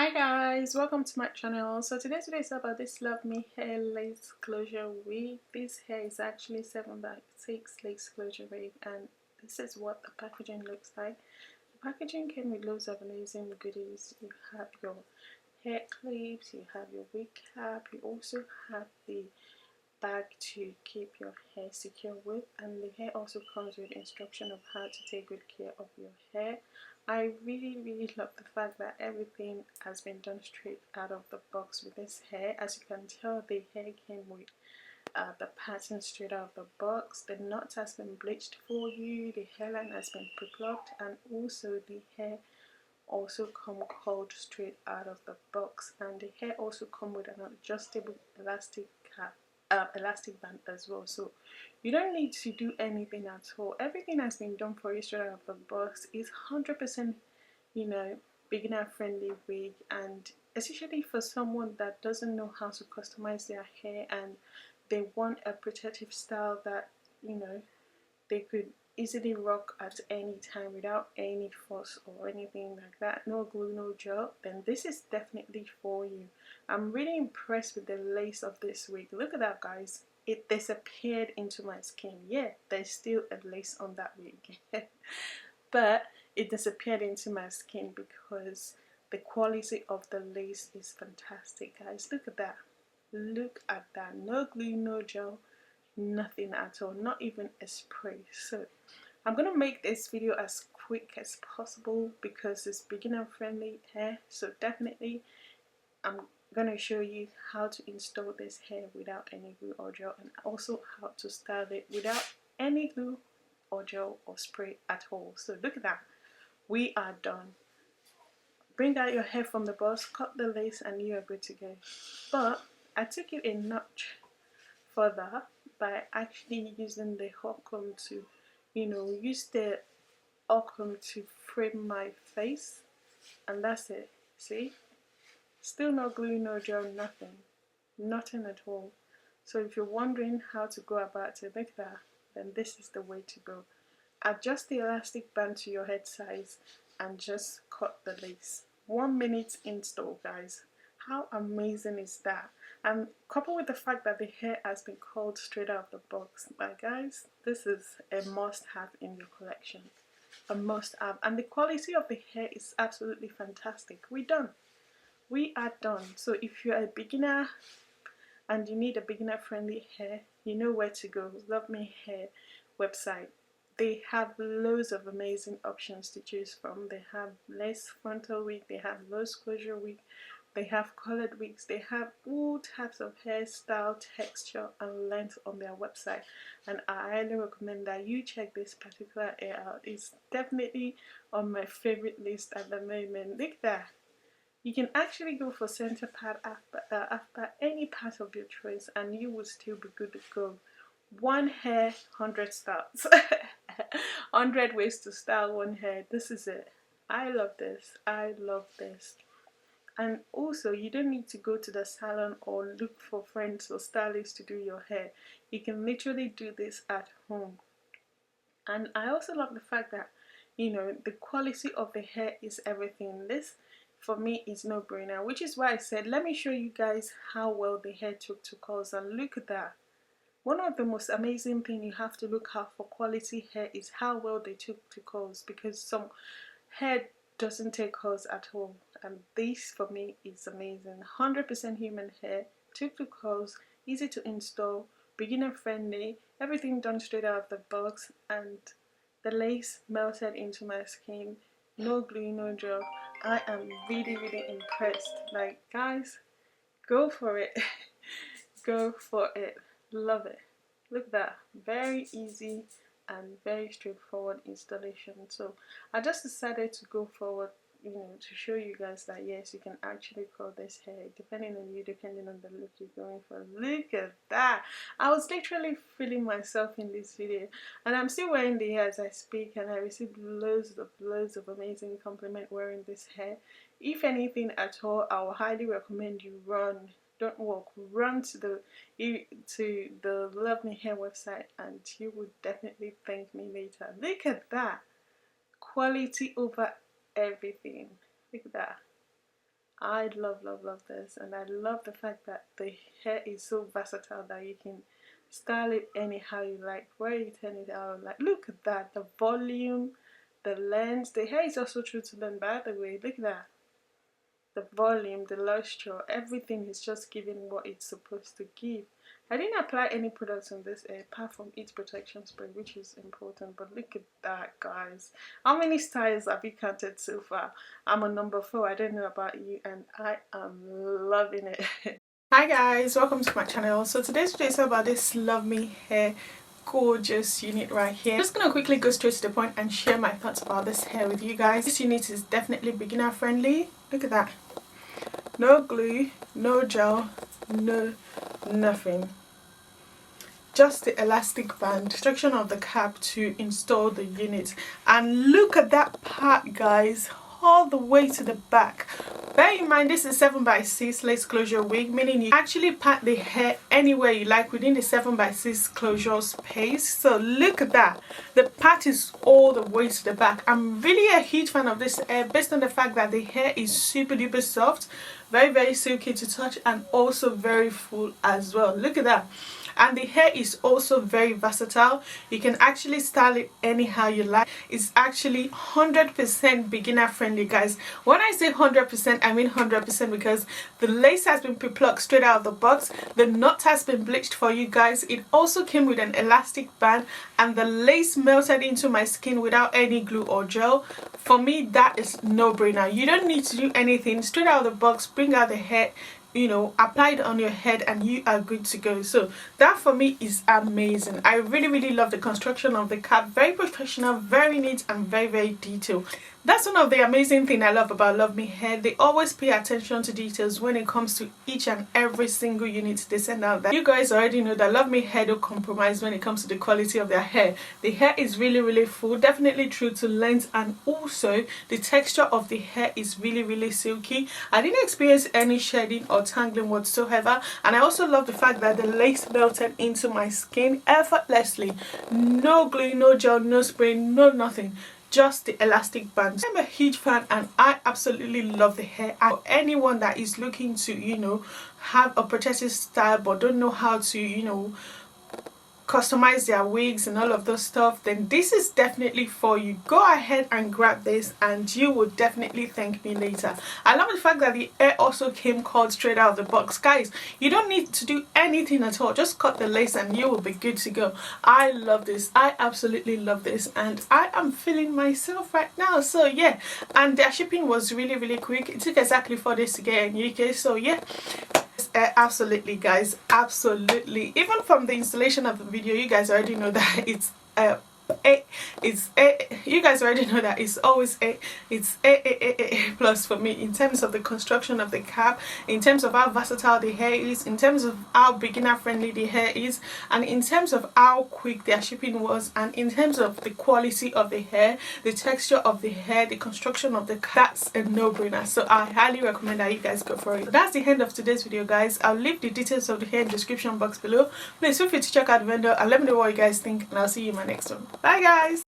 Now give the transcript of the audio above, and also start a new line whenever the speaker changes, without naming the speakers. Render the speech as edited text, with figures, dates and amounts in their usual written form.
Hi guys, welcome to my channel. So today's video is about this Luvme hair lace closure wig. This hair is actually 7x6 lace closure wig, and this is what the packaging looks like. The packaging came with loads of amazing goodies. You have your hair clips, you have your wig cap, you also have the bag to keep your hair secure with, and the hair also comes with instruction of how to take good care of your hair. I really love the fact that everything has been done straight out of the box with this hair. As you can tell, the hair came with the pattern straight out of the box. The knot has been bleached for you, the hairline has been pre-plucked, and also the hair also come curled straight out of the box, and the hair also come with an adjustable elastic cap, elastic band as well, so you don't need to do anything at all. Everything has been done for you straight out of the box. Is 100% beginner friendly wig, and especially for someone that doesn't know how to customize their hair and they want a protective style that they could easily rock at any time without any fuss or anything like that. No glue, no gel. Then this is definitely for you. I'm really impressed with the lace of this wig. Look at that, guys. It disappeared into my skin. Yeah, there's still a lace on that wig. But it disappeared into my skin because the quality of the lace is fantastic, guys. Look at that. Look at that. No glue, no gel, nothing at all, not even a spray. So I'm gonna make this video as quick as possible because it's beginner friendly hair, so definitely I'm gonna show you how to install this hair without any glue or gel, and also how to style it without any glue or gel or spray at all. So look at that, we are done. Bring out your hair from the box, cut the lace, and you are good to go. But I took it a notch further by actually using the Holcomb to use the Holcomb to frame my face, and that's it. See, still no glue, no gel, nothing at all. So if you're wondering how to go about it like that, then this is the way to go. Adjust the elastic band to your head size and just cut the lace. 1 minute install, guys. How amazing is that? And coupled with the fact that the hair has been curled straight out of the box, but guys, this is a must-have in your collection. A must-have. And the quality of the hair is absolutely fantastic. We're done. We are done. So if you're a beginner and you need a beginner-friendly hair, you know where to go. Luvme Hair website. They have loads of amazing options to choose from. They have lace frontal wig, they have loose closure wig, they have colored wigs, they have all types of hairstyle, texture and length on their website, and I highly recommend that you check this particular hair out. It's definitely on my favorite list at the moment. Look at that. You can actually go for center part after any part of your choice, and you will still be good to go. One hair, 100 styles. 100 ways to style one hair. This is it. I love this. I love this. And also, you don't need to go to the salon or look for friends or stylists to do your hair. You can literally do this at home. And I also love the fact that the quality of the hair is everything. This for me is no brainer, which is why I said let me show you guys how well the hair took to curls. And look at that. One of the most amazing things you have to look out for quality hair is how well they took to curls, because some hair doesn't take curls at all, and this for me is amazing. 100% human hair, took to curls, easy to install, beginner friendly, everything done straight out of the box, and the lace melted into my skin. No glue, no gel. I am really impressed. Like, guys, go for it. Go for it. Love it. Look at that. Very easy and very straightforward installation. So I just decided to go forward, to show you guys that yes, you can actually curl this hair depending on you, depending on the look you're going for. Look at that. I was literally feeling myself in this video, and I'm still wearing the hair as I speak, and I received loads of amazing compliment wearing this hair. If anything at all, I would highly recommend you run. Don't walk, run to the Luvme Hair website, and you would definitely thank me later. Look at that. Quality over everything. Look at that. I love this, and I love the fact that the hair is so versatile that you can style it anyhow you like, where you turn it out. Like, look at that, the volume, the length. The hair is also true to them, by the way. Look at that, the volume, the luster, everything is just giving what it's supposed to give. I didn't apply any products on this hair apart from its protection spray, which is important. But look at that, guys. How many styles have you counted so far? I'm on number 4. I don't know about you, and I am loving it. Hi guys, welcome to my channel. So today's video is about this Luvme hair gorgeous unit right here. I'm just gonna quickly go straight to the point and share my thoughts about this hair with you guys. This unit is definitely beginner friendly. Look at that, no glue, no gel, no nothing, just the elastic band, instruction of the cap to install the unit. And look at that part, guys, all the way to the back. Bear in mind, this is 7x6 lace closure wig, meaning you actually part the hair anywhere you like within the 7x6 closure space. So look at that, the part is all the way to the back. I'm really a huge fan of this hair based on the fact that the hair is super duper soft, very silky to touch, and also very full as well. Look at that. And the hair is also very versatile. You can actually style it anyhow you like. It's actually 100% beginner friendly, guys. When I say 100%, I mean 100%, because the lace has been pre-plucked straight out of the box. The knot has been bleached for you guys. It also came with an elastic band, and the lace melted into my skin without any glue or gel. For me, that is no-brainer. You don't need to do anything. Straight out of the box, bring out the hair, you know, apply it on your head, and you are good to go. So that for me is amazing. I really love the construction of the cap. Very professional, very neat, and very detailed. That's one of the amazing things I love about Luvme hair. They always pay attention to details when it comes to each and every single unit they send out. That you guys already know that Luvme hair don't compromise when it comes to the quality of their hair. The hair is really full, definitely true to length, and also the texture of the hair is really silky. I didn't experience any shedding or tangling whatsoever, and I also love the fact that the lace melted into my skin effortlessly. No glue, no gel, no spray, no nothing, just the elastic band. I'm a huge fan, and I absolutely love the hair. For anyone that is looking to, you know, have a protective style but don't know how to, you know, customize their wigs and all of those stuff, then this is definitely for you. Go ahead and grab this, and you will definitely thank me later. I love the fact that the hair also came cut straight out of the box. Guys, you don't need to do anything at all, just cut the lace and you will be good to go. I love this. I absolutely love this, and I am feeling myself right now. So yeah, and their shipping was really quick. It took exactly 4 days to get in UK. So yeah, absolutely guys, absolutely. Even from the installation of the video, you guys already know that it's you guys already know that it's always a plus for me in terms of the construction of the cap, in terms of how versatile the hair is, in terms of how beginner friendly the hair is, and in terms of how quick their shipping was, and in terms of the quality of the hair, the texture of the hair, the construction of the cap. That's a no-brainer. So I highly recommend that you guys go for it. So that's the end of today's video, guys. I'll leave the details of the hair in the description box below. Please feel free to check out the vendor and let me know what you guys think, and I'll see you in my next one. Bye guys.